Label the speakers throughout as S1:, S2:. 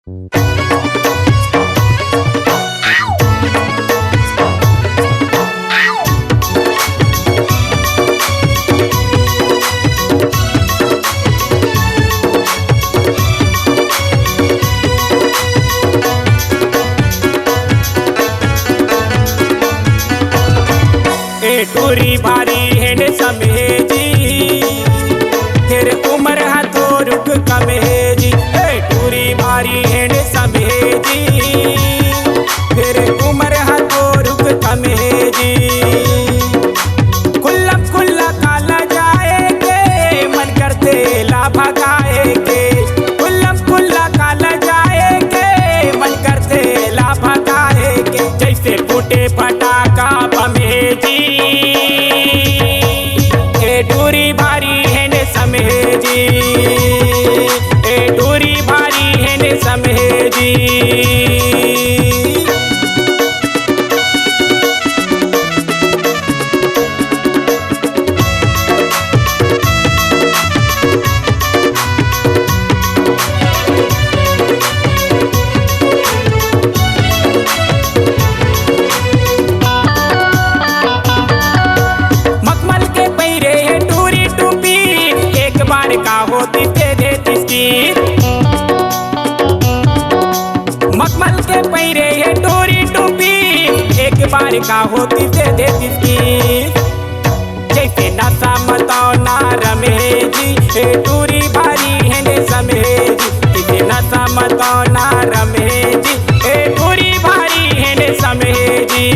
S1: टूरी भारी हेड समेजी फिर उम्र हाथो रुक कमेजी। टूरी भारी हेड समेजी फिर उम्र हाथो रुक कमेजी। खुल्ला खुल्ला काला जाएगे मन करते ला भगाएगे। खुल्ला खुल्ला काला जाएगे मन करते ला भगाएगे। जैसे फूटे फटाका बमेजी टूरी भारी हेड समेजी। टूरी भारी हेड समेजी। मखमल के पैरे है टोरी टोपी एक बार का होती दे देती थी। जैसे नशा मताओ ना रमेजी टूरी भारी है ने समेजी। जैसे नशा मताओ ना रमेजी टूरी भारी है ने समेजी।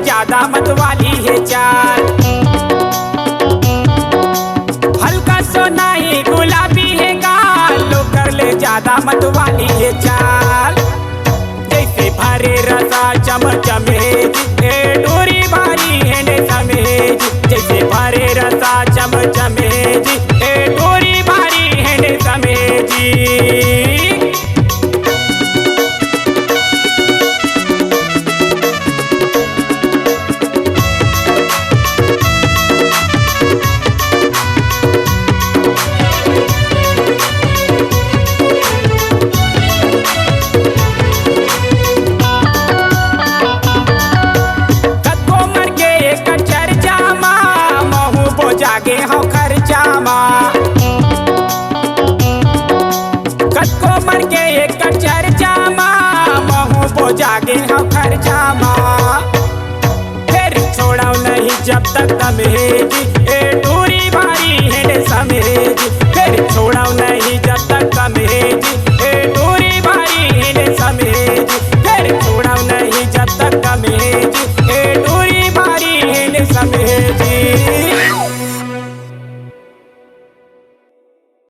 S1: ज्यादा मत वाली है चाल हल्का सोना ही गुलाबी है गाल। लो कर ले ज्यादा मत वाली है चाल। जैसे भरे रसा चमचमेजी टूरी भारी है ने समेजी। जैसे भरे रसा चमचमेजी टूरी भारी है ने समेजी। जागे हो खर्चामा कतको मर के एक चर्चामा महू बो जागे हो खर्चामा। फिर छोड़ाओ नहीं जब तक तमेजी टूरी भारी है समेजी।